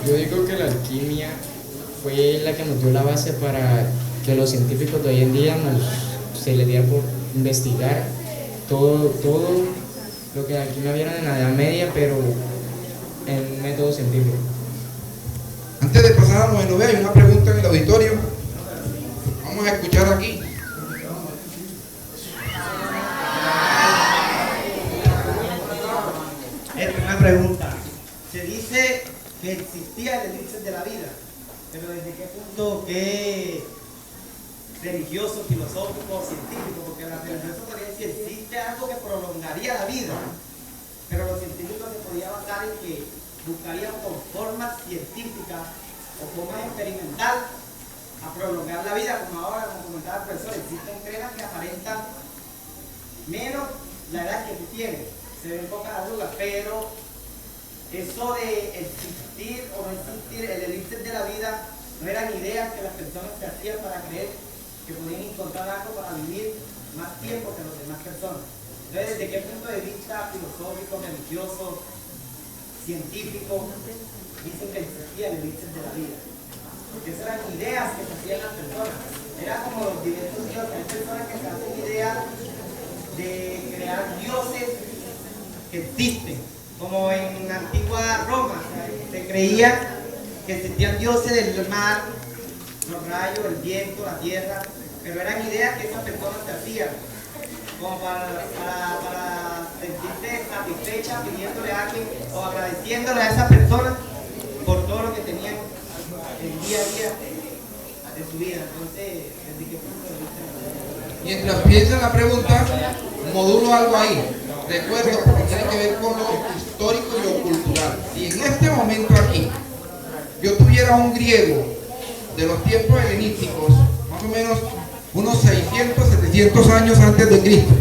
Yo digo que la alquimia fue la que nos dio la base para que los científicos de hoy en día se les diera por investigar todo lo que la alquimia viera en la Edad Media, pero en método científico. Antes de pasar a los 9, hay una pregunta en el auditorio. Vamos a escuchar aquí. Es una pregunta. Se dice que existía el elixir de la vida, pero ¿desde qué punto, qué religioso, filosófico, científico? Porque la religiosa podría decir, existe algo que prolongaría la vida, pero los científicos se podía basar en que buscarían con formas científicas o formas experimental a prolongar la vida, como ahora, como comentaba el profesor, existen cremas que aparentan menos la edad que tú tienes, se ven pocas arrugas, pero eso de existir o no existir, el elixir de la vida, no eran ideas que las personas se hacían para creer que podían encontrar algo para vivir más tiempo que las demás personas. Entonces, ¿desde qué punto de vista filosófico, religioso, científico, dicen que existía el elixir de la vida? Porque esas eran ideas que se hacían las personas. Era como los diversos dioses. Hay personas que se hacen ideas de crear dioses que existen. Como en la antigua Roma, se creía que existían dioses del mar, los rayos, el viento, la tierra, pero eran ideas que esas personas se hacían como para sentirse satisfecha pidiéndole a alguien o agradeciéndole a esa persona por todo lo que tenían el día a día de su vida. Entonces, ¿desde qué punto de vista? Mientras piensan la pregunta, modulo algo ahí. Recuerdo, porque tiene que ver con lo histórico y lo cultural. Si en este momento aquí yo tuviera un griego de los tiempos helenísticos, más o menos unos 600, 700 años antes de Cristo,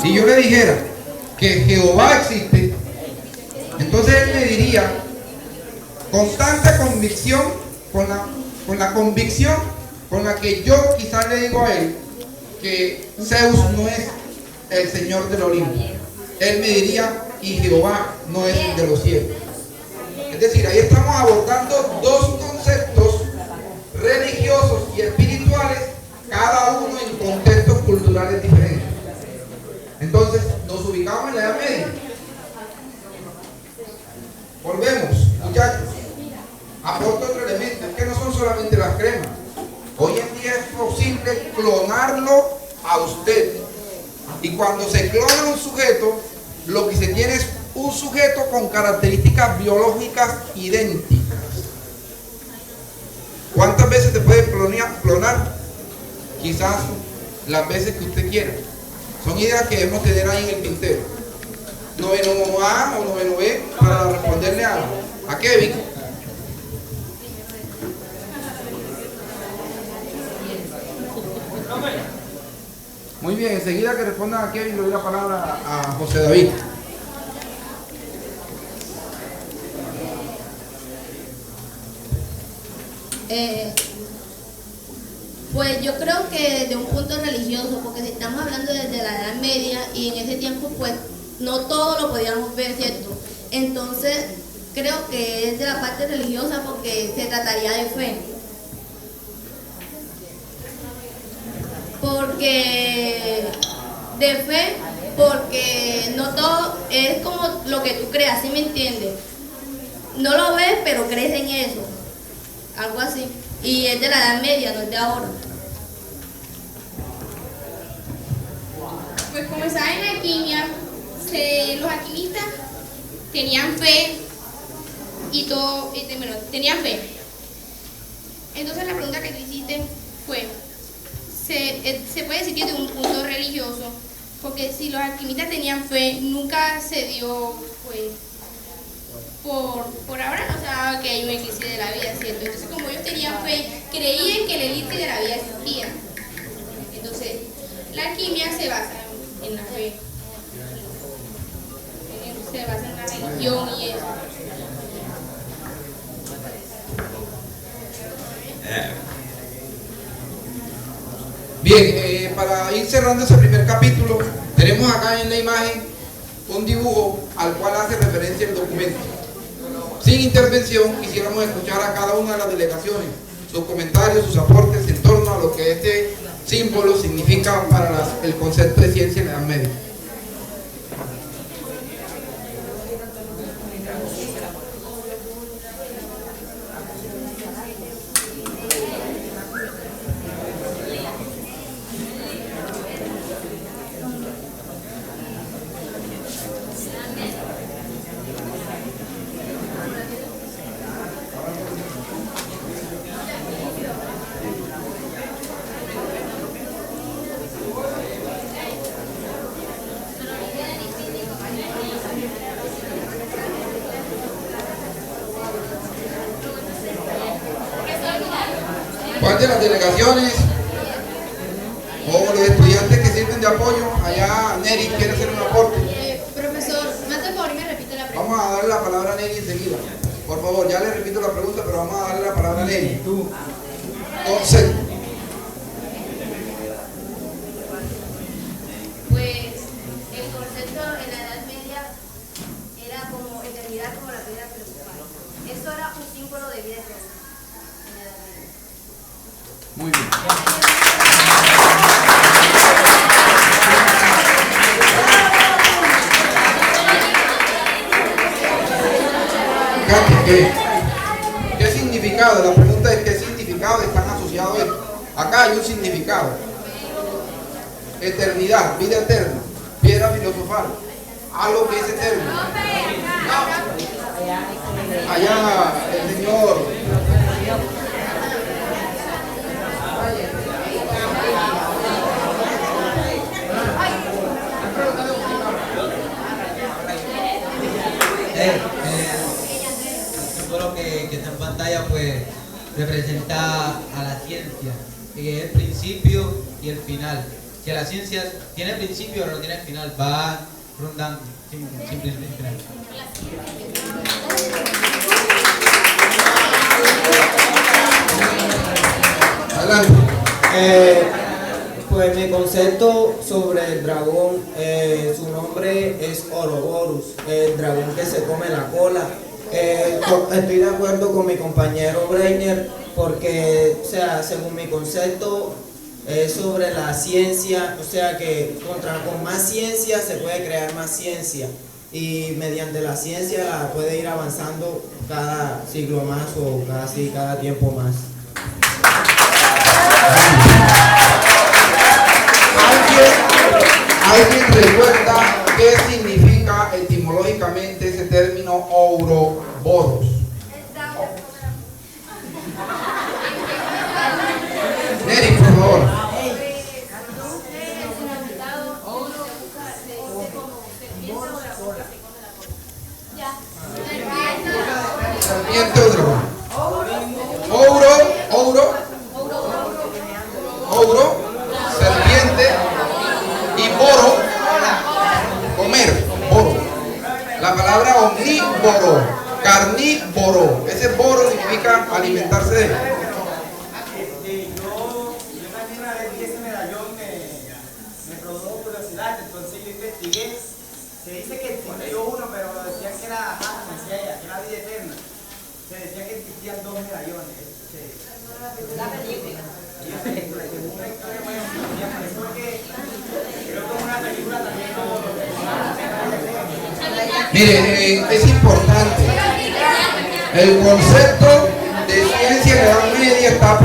y yo le dijera que Jehová existe, entonces él me diría con tanta convicción, con la convicción con la que yo quizás le digo a él que Zeus no es el Señor del Olimpo. Él me diría, y Jehová no es el de los cielos. Es decir, ahí estamos abordando dos conceptos religiosos y espirituales, cada uno en contextos culturales diferentes. Entonces, nos ubicamos en la Edad Media. Volvemos, muchachos. Aporto otro elemento, es que no son solamente las cremas. Hoy en día es posible clonarlo a usted. Y cuando se clona un sujeto, lo que se tiene es un sujeto con características biológicas idénticas. ¿Cuántas veces se puede clonar? Quizás las veces que usted quiera. Son ideas que debemos tener ahí en el tintero. Noveno A o noveno B para responderle a Kevin. Muy bien, enseguida que respondan a Kevin le doy la palabra a José David. Pues yo creo que de un punto religioso, porque si estamos hablando desde la Edad Media y en ese tiempo pues no todo lo podíamos ver, ¿cierto? Entonces creo que es de la parte religiosa porque se trataría de fe. Porque no todo es como lo que tú creas, ¿sí me entiendes? No lo ves, pero crees en eso, algo así. Y es de la Edad Media, no es de ahora. Pues como saben, en la alquimia, los alquimistas tenían fe y todo, bueno, tenían fe. Entonces la pregunta que tú hiciste fue, se puede decir que de un punto religioso, porque si los alquimistas tenían fe, nunca se dio, pues, por ahora no se daba que hay un elixir de la vida, ¿cierto? Entonces como ellos tenían fe, creían que el elixir de la vida existía. Entonces, la alquimia se basa en la fe, se basa en la religión y eso. Bien, para ir cerrando ese primer capítulo, tenemos acá en la imagen un dibujo al cual hace referencia el documento. ¿Sí? sin intervención, quisiéramos escuchar a cada una de las delegaciones, sus comentarios, sus aportes en torno a lo que este símbolo significa para el concepto de ciencia en la Edad Media. ¿Cuál de las delegaciones o los estudiantes que sirven de apoyo? Allá Neri quiere hacer un aporte. Profesor, ¿me hace favor y me repite la pregunta? Vamos a darle la palabra a Neri enseguida. Por favor, ya le repito la pregunta, pero vamos a darle la palabra a Neri. Concepto. Pues el concepto en la Edad Media era como eternidad, como la piedra filosofal. Eso era un símbolo de vida eterna en la Edad Media. Muy bien. ¿Qué significado? La pregunta es ¿qué significado están asociados a esto? Acá hay un significado. Eternidad, vida eterna, piedra filosofal, algo que es eterno. Allá el Señor. El símbolo que está en pantalla pues representa a la ciencia, que es el principio y el final. Que la ciencia tiene principio pero no tiene final, va rondando, simplemente. Adelante. Pues mi concepto sobre el dragón, su nombre es Ouroboros, el dragón que se come la cola. Estoy de acuerdo con mi compañero Breiner porque, o sea, según mi concepto es sobre la ciencia, o sea que con más ciencia se puede crear más ciencia y mediante la ciencia la puede ir avanzando cada siglo más o cada tiempo más. ¿Alguien recuerda qué significa etimológicamente ese término Ouroboros? Neri, por favor. Serpiente o dragón. Ouro, serpiente y boro, comer, boro. La palabra omnívoro, carnívoro, ese boro significa alimentarse de él. Yo también una vez vi ese medallón, me produjo curiosidad, entonces yo investigué. Se dice que existió uno, pero decían que era decía ella, que era vida eterna. Se decía que existían dos medallones. La película. Y la película, y una historia muy antigua, porque creo que una película también Mire, es importante. El concepto de ciencia en la Edad Media está